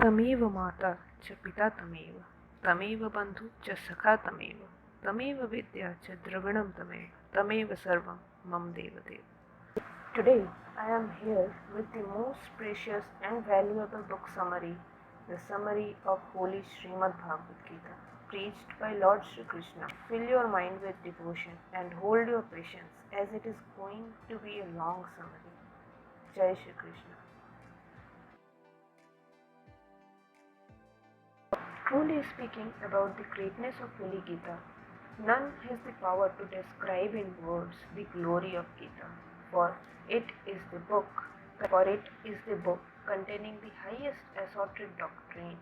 तमेव माता च पिता तमेव बंधु च सखा तमेव विद्या च द्रविणं तमेव सर्वं मम देव. Today I am here with the most precious and valuable book summary, the summary of Holy Srimad Bhagwad Gita, preached by Lord Shri Krishna. Fill your mind with devotion and hold your patience as it is going to be a long summary. Jai Shri Krishna. Truly speaking about the greatness of Holy Gita, none has the power to describe in words the glory of Gita, for it is the book containing the highest assorted doctrine.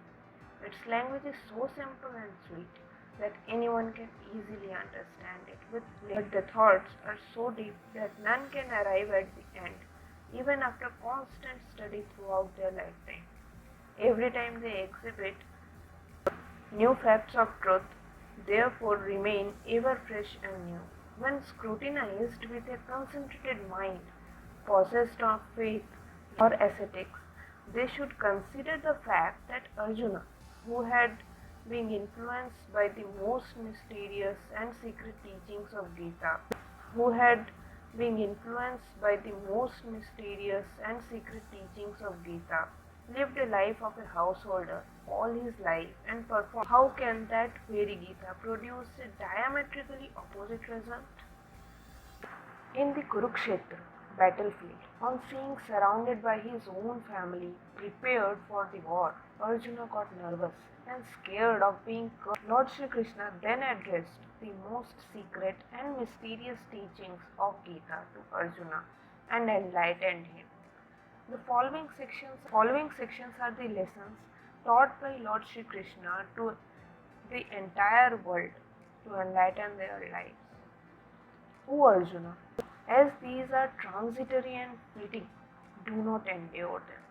Its language is so simple and sweet that anyone can easily understand it, but the thoughts are so deep that none can arrive at the end, even after constant study throughout their lifetime. Every time they exhibit new facts of truth, therefore, remain ever fresh and new. When scrutinized with a concentrated mind, possessed of faith or ascetics, they should consider the fact that Arjuna, who had been influenced by the most mysterious and secret teachings of Gita, who had been influenced by the most mysterious and secret teachings of Gita, lived a life of a householder all his life and performed. How can that very Gita produce a diametrically opposite result? In the Kurukshetra battlefield, on being surrounded by his own family, prepared for the war, Arjuna got nervous and scared of being cursed. Lord Shri Krishna then addressed the most secret and mysterious teachings of Gita to Arjuna and enlightened him. The following sections are the lessons taught by Lord Shri Krishna to the entire world to enlighten their lives. O Arjuna, as these are transitory and fleeting, do not endure them.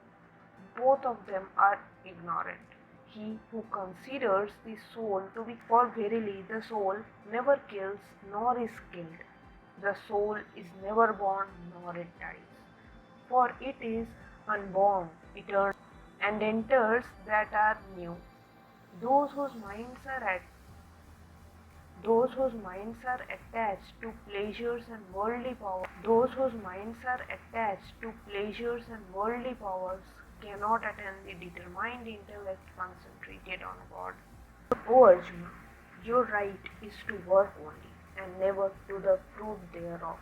Both of them are ignorant. He who considers the soul to be, for verily the soul never kills nor is killed. The soul is never born nor it dies. For it is unborn, eternal, and enters that are new. Those whose minds are attached to pleasures and worldly powers, cannot attain the determined intellect concentrated on God. O Arjuna, your right is to work only, and never to the fruit thereof.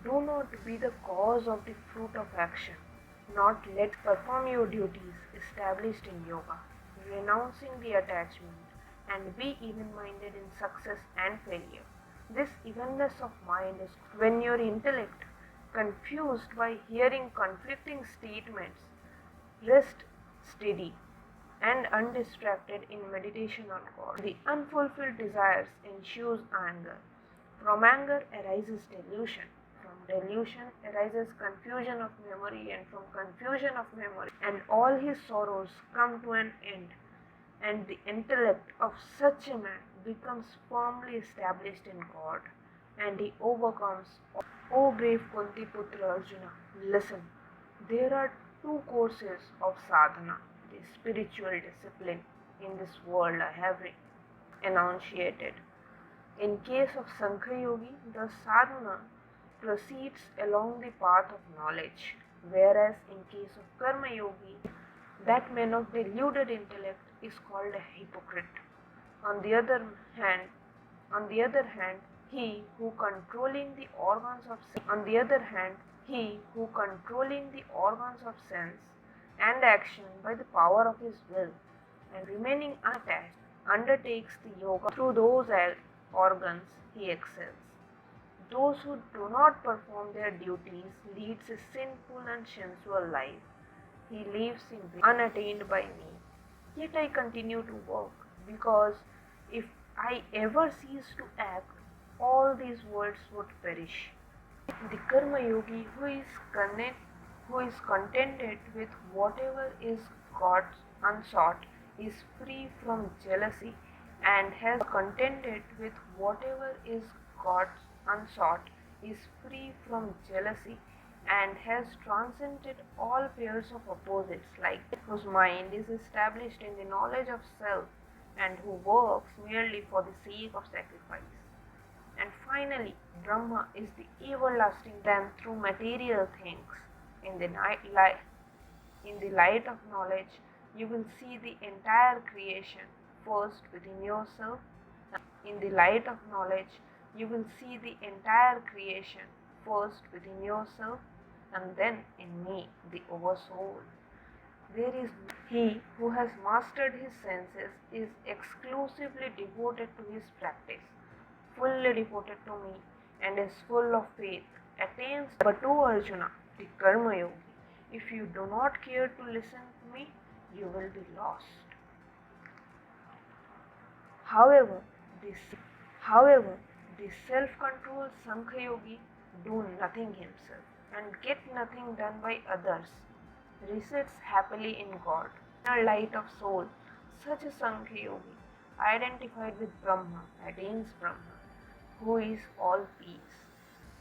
Do not be the cause of the fruit of action, not let perform your duties established in yoga, renouncing the attachment, and be even-minded in success and failure. This evenness of mind is when your intellect, confused by hearing conflicting statements, rest steady and undistracted in meditation on God. The unfulfilled desires ensues anger. From anger arises delusion. From delusion arises confusion of memory, and from confusion of memory, and all his sorrows come to an end, and the intellect of such a man becomes firmly established in God, and he overcomes. O brave Kunti Putra Arjuna, listen. There are two courses of sadhana, the spiritual discipline in this world I have enunciated. In case of Sankhya Yogi, the sadhana proceeds along the path of knowledge, whereas in case of Karma Yogi, that man of deluded intellect is called a hypocrite. On the other hand, he who controlling the organs of sense and action by the power of his will, and remaining unattached, undertakes the yoga through those organs, he excels. Those who do not perform their duties leads a sinful and sensual life. He lives in unattained by me. Yet I continue to work, because if I ever cease to act, all these worlds would perish. The Karma Yogi who is contented with whatever is God's unsought is free from jealousy, and has contented with whatever is God's unsought is free from jealousy and has transcended all pairs of opposites, like whose mind is established in the knowledge of self and who works merely for the sake of sacrifice. And finally, Brahma is the everlasting then through material things. In the light of knowledge, you will see the entire creation first within yourself. In the light of knowledge, you will see the entire creation first within yourself and then in me, the Oversoul. There is he who has mastered his senses is exclusively devoted to his practice, fully devoted to me, and is full of faith, attains. But to Arjuna, the Karma Yogi, if you do not care to listen to me, you will be lost. However, this however, the self-controlled Sankhya Yogi do nothing himself and get nothing done by others, resides happily in God, in a light of soul. Such a Sankhya Yogi, identified with Brahma, attains Brahma, who is all peace,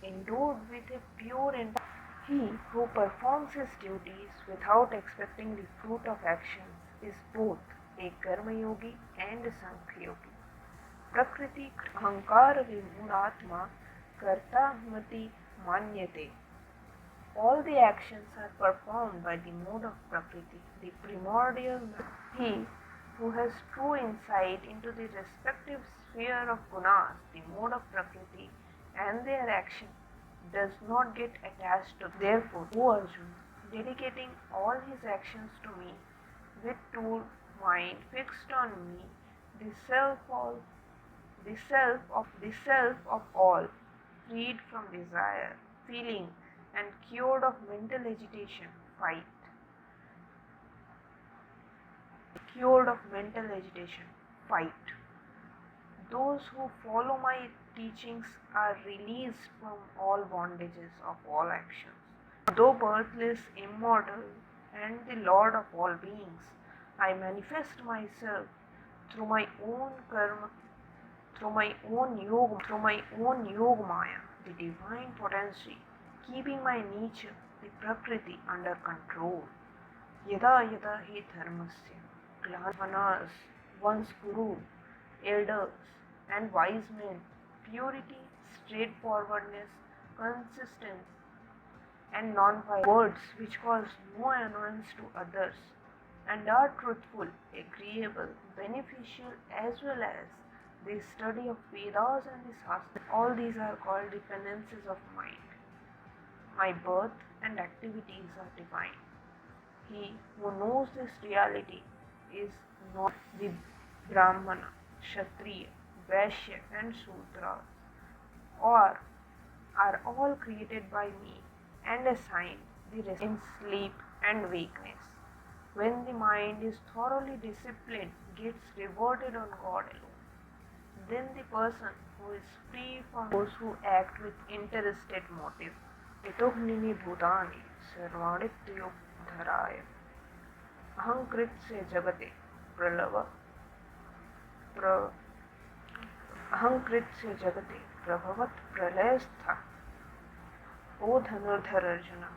endued with a pure intent. He who performs his duties without expecting the fruit of actions is both a Karma Yogi and a Sankhya Yogi. Prakriti Ahankara Vimuratma Karta Mati Manyate. All the actions are performed by the mode of Prakriti, the primordial. He who has true insight into the respective sphere of gunas, the mode of Prakriti, and their action, does not get attached to. Therefore, O Arjuna, dedicating all his actions to me, with true mind fixed on me, the self of all, freed from desire, feeling, and cured of mental agitation, fight. Cured of mental agitation, fight. Those who follow my teachings are released from all bondages of all actions. Though birthless, immortal, and the Lord of all beings, I manifest myself through my own karma, through my own yoga maya, the divine potency, keeping my nature, the Prakriti, under control. Yada yada hi dharmasya, glavanas, one's guru, elders, and wise men, purity, straightforwardness, consistency, and non-violence, words which cause no annoyance to others, and are truthful, agreeable, beneficial, as well as the study of Vedas and the Shastras. All these are called dependencies of mind. My birth and activities are divine. He who knows this reality is not the Brahmana, Kshatriya, Vaishya, and Sudras, or are all created by me and assigned the rest in sleep and weakness. When the mind is thoroughly disciplined, gets reverted on God alone, then the person who is free from those who act with interested motive. Itohnini bhutani sarvanityogdharaya ahankritse jagate pralava ahankritse jagate prabhavat pralayastha. O Dhanurdhar Arjuna,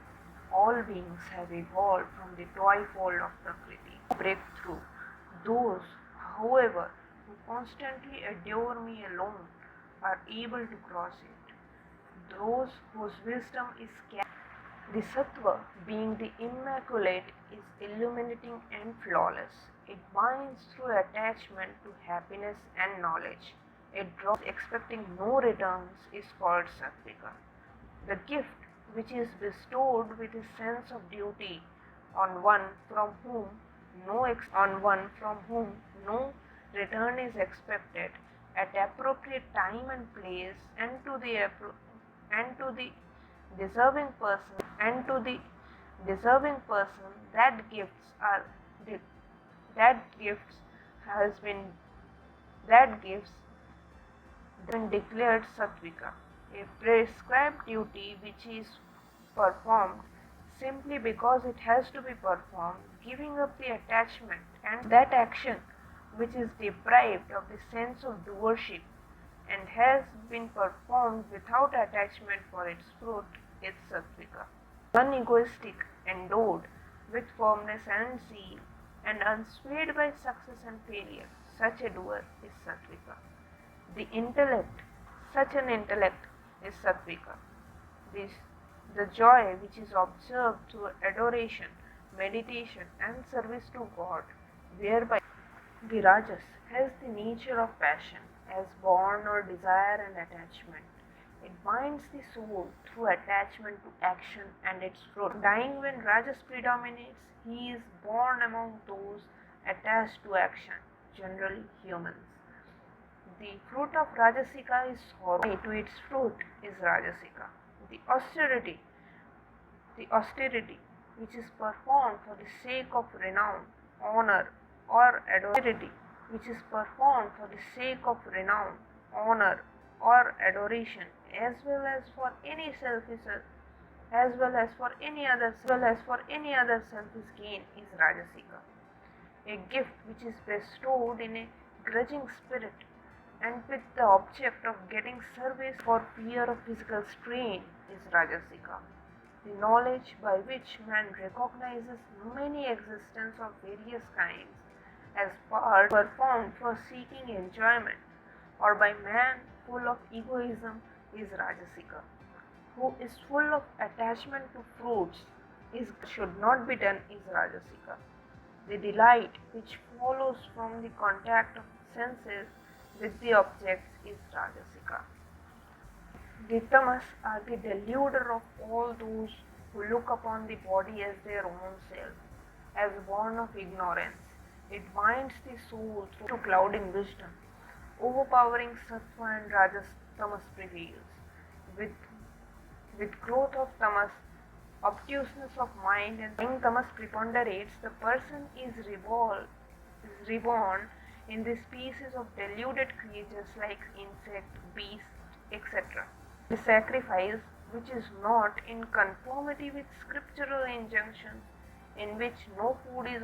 all beings have evolved from the toyfold of Prakriti. Breakthrough. Those, however, who constantly adore me alone are able to cross it. Those whose wisdom is the Sattva, being the immaculate, is illuminating and flawless. It binds through attachment to happiness and knowledge. It draws expecting no returns is called Sattvika. The gift which is bestowed with a sense of duty on one from whom no return is expected at appropriate time and place, and to the deserving person that gifts been declared Sattvika, a prescribed duty which is performed simply because it has to be performed, giving up the attachment, and that action which is deprived of the sense of doership and has been performed without attachment for its fruit is Sattvika. unegoistic, endowed with firmness and zeal, and unswayed by success and failure. Such a doer is Sattvika. The intellect, such an intellect is Sattvika. This, the joy which is observed through adoration, meditation, and service to God, whereby the Rajas has the nature of passion, as born or desire and attachment. It binds the soul through attachment to action and its fruit. Dying when Rajas predominates, he is born among those attached to action, generally humans. The fruit of Rajasika is sorrow. To its fruit is Rajasika. The austerity which is performed for the sake of renown, honor, or adoration, which is performed for the sake of renown, honor, or adoration, as well as for any selfish gain, is Rajasika. A gift which is bestowed in a grudging spirit and with the object of getting service for fear of physical strain is Rajasika. The knowledge by which man recognizes many existence of various kinds as part performed for seeking enjoyment, or by man full of egoism, is Rajasika. Who is full of attachment to fruits should not be done, is Rajasika. The delight which follows from the contact of senses with the objects is Rajasika. The tamas are the deluder of all those who look upon the body as their own self, as born of ignorance. It binds the soul through clouding wisdom. Overpowering sattva and rajas, tamas prevails. With growth of tamas, obtuseness of mind, and when tamas preponderates, the person is reborn in the species of deluded creatures like insect, beast, etc. The sacrifice, which is not in conformity with scriptural injunctions, in which no food is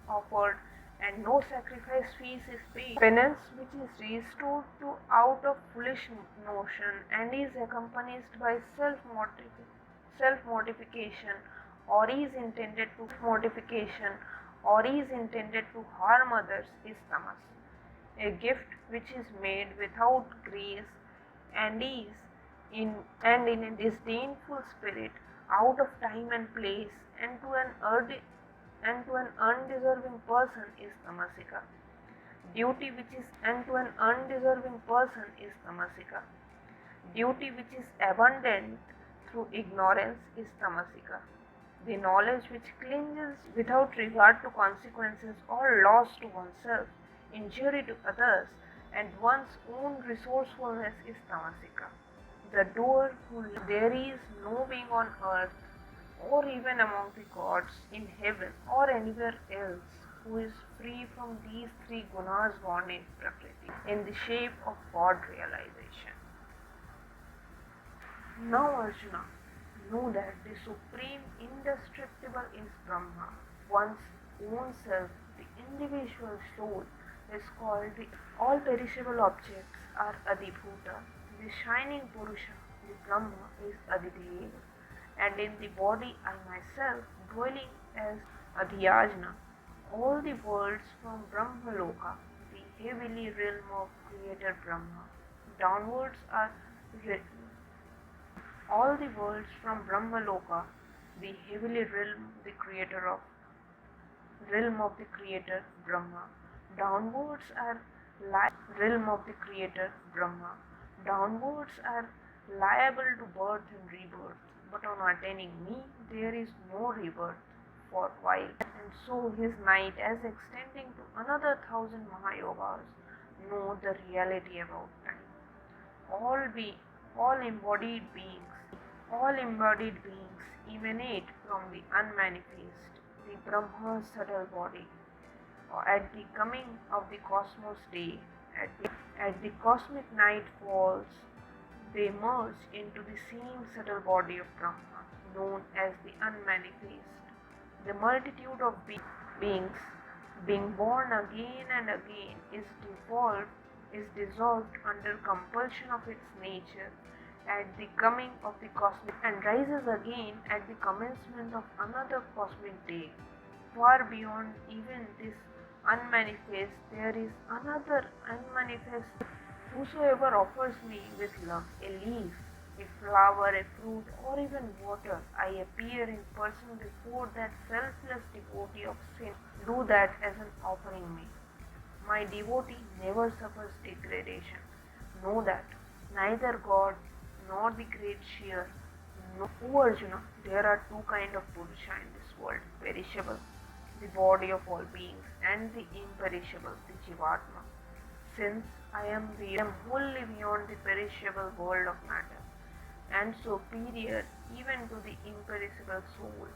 offered and no sacrifice fees is paid. Penance, which is restored to out of foolish notion and is accompanied by self-mortification, or is intended to harm others, is tamas. A gift which is made without grace and in a disdainful spirit, out of time and place, and to an undeserving person is tamasika. Duty which is and to an undeserving person is tamasika. Duty which is abundant through ignorance is tamasika. The knowledge which clinges without regard to consequences or loss to oneself, injury to others, and one's own resourcefulness is tamasika. The doer who there is no being on earth or even among the gods, in heaven or anywhere else, who is free from these three gunas born in Prakriti, in the shape of God realization. Now Arjuna, know that the supreme indestructible is Brahma. One's own self, the individual soul, is called the all perishable objects are Adibhuta. The shining Purusha, the Brahma, is Adideva, and in the body I myself, dwelling as Adhyajna. All the worlds from Brahmaloka, the heavenly realm of Creator Brahma, downwards are all the worlds from Brahmaloka, the heavenly realm of the Creator Brahma, downwards are realm of the Creator Brahma, downwards are liable to birth and rebirth, but on attaining me there is no rebirth for while, and so his night as extending to another 1,000 Mahayogas know the reality about time. All embodied beings emanate from the unmanifest, the Brahma's subtle body. At the coming of the cosmos day, at the cosmic night falls, they merge into the same subtle body of Brahma, known as the unmanifest. The multitude of beings, being born again and again, is dissolved under compulsion of its nature, at the coming of the cosmic and rises again at the commencement of another cosmic day. Far beyond even this unmanifest, there is another unmanifest. Whosoever offers me with love a leaf, a flower, a fruit, or even water, I appear in person before that selfless devotee of sin. Do that as an offering me. My devotee never suffers degradation. Know that neither God nor the great seer. No, O Arjuna, there are two kinds of Purusha in this world, perishable, the body of all beings, and the imperishable, the Jivatma. Since I am wholly beyond the perishable world of matter, and superior even to the imperishable soul,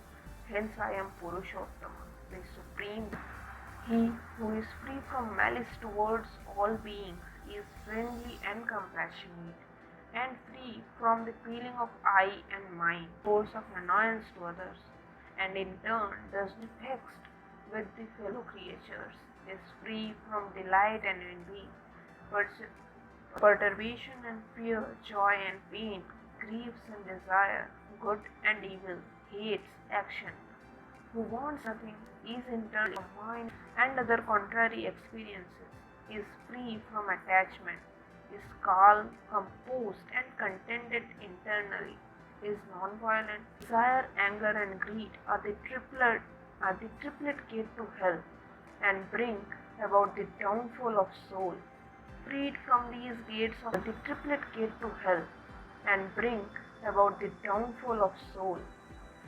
hence I am Purushottama, the supreme. He who is free from malice towards all beings is friendly and compassionate, and free from the feeling of I and mine, source of annoyance to others, and in turn does not vexed with the fellow creatures, is free from delight and envy, perturbation and fear, joy and pain, griefs and desire, good and evil, hates action, who wants nothing, is in turn mind and other contrary experiences, is free from attachment, is calm, composed, and contented internally, is non-violent. Desire, anger, and greed are the triplet gate to hell, and bring about the downfall of soul. Freed from these gates of the triplet gate to hell, and bring about the downfall of soul.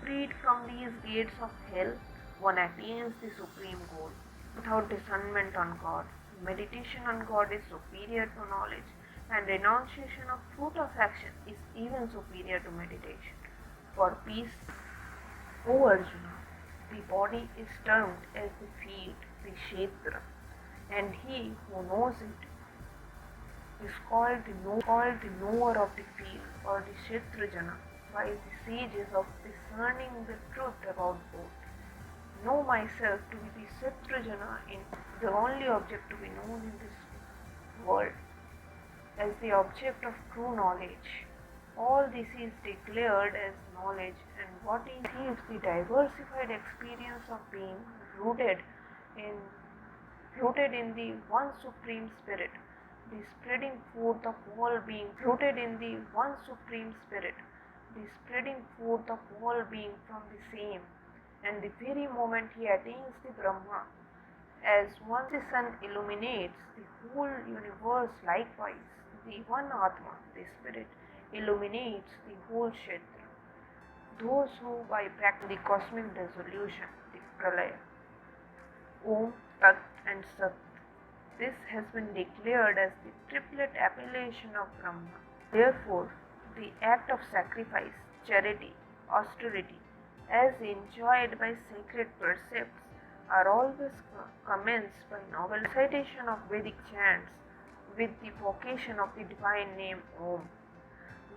Freed from these gates of hell, one attains the supreme goal. Without discernment on God, meditation on God is superior to knowledge, and renunciation of fruit of action is even superior to meditation. For peace, O Arjuna, the body is termed as the field, the Kshetra, and he who knows it is called the knower of the field, or the Kshetrajana, by the sages of discerning the truth about both. Know myself to be the Kshetrajana, in the only object to be known in this world, as the object of true knowledge. All this is declared as knowledge, and what is the diversified experience of being rooted in the one supreme spirit, the spreading forth of all being, rooted in the one supreme spirit, the spreading forth of all being from the same, and the very moment he attains the Brahma, as once the sun illuminates the whole universe, likewise the one Atma, the spirit, illuminates the whole Kshetra. Those who by practicing the cosmic dissolution, the Pralaya, Om, Tat and Sat, this has been declared as the triplet appellation of Brahma. Therefore, the act of sacrifice, charity, austerity, as enjoyed by sacred precepts, are always commenced by noble recitation of Vedic chants with the vocation of the divine name Om,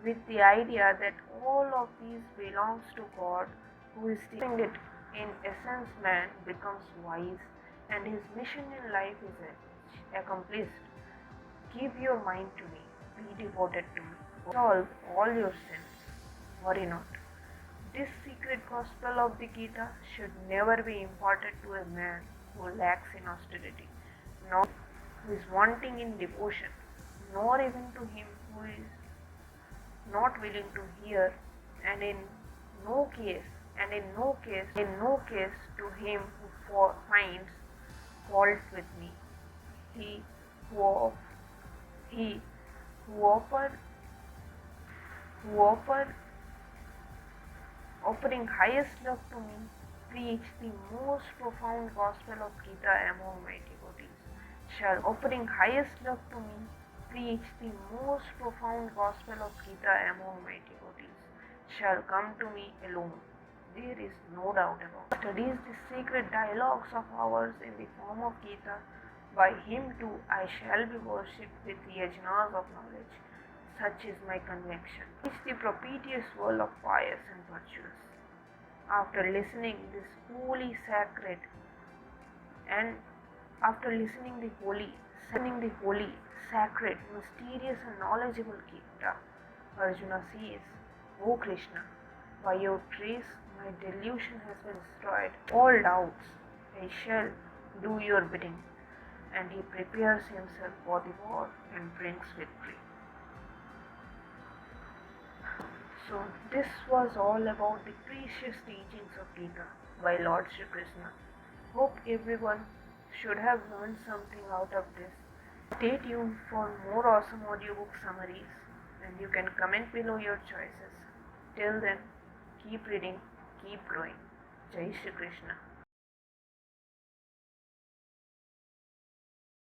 with the idea that all of these belongs to God, who is doing it. In essence, man becomes wise, and his mission in life is accomplished. Give your mind to me, be devoted to me, solve all your sins, worry not. This secret gospel of the Gita should never be imparted to a man who lacks in austerity, nor who is wanting in devotion, nor even to him who is not willing to hear, and in no case to him who finds fault with me. He who offering highest love to me, preach the most profound gospel of Gita among my devotees, shall offering highest love to me, preach the most profound gospel of Gita among my devotees, shall come to me alone. There is no doubt about it. Studies the sacred dialogues of ours in the form of Gita, by him too I shall be worshipped with the yajnas of knowledge. Such is my conviction. It's the propitious world of pious and virtuous. After listening this holy, sacred, and after listening the holy, sacred, mysterious and knowledgeable Gita, Arjuna says, O Krishna, by your grace my delusion has been destroyed. All doubts, I shall do your bidding. And he prepares himself for the war and brings victory. So this was all about the precious teachings of Gita by Lord Shri Krishna. Hope everyone should have learned something out of this. Stay tuned for more awesome audiobook summaries and you can comment below your choices. Till then, keep reading, keep growing. Jai Shri Krishna.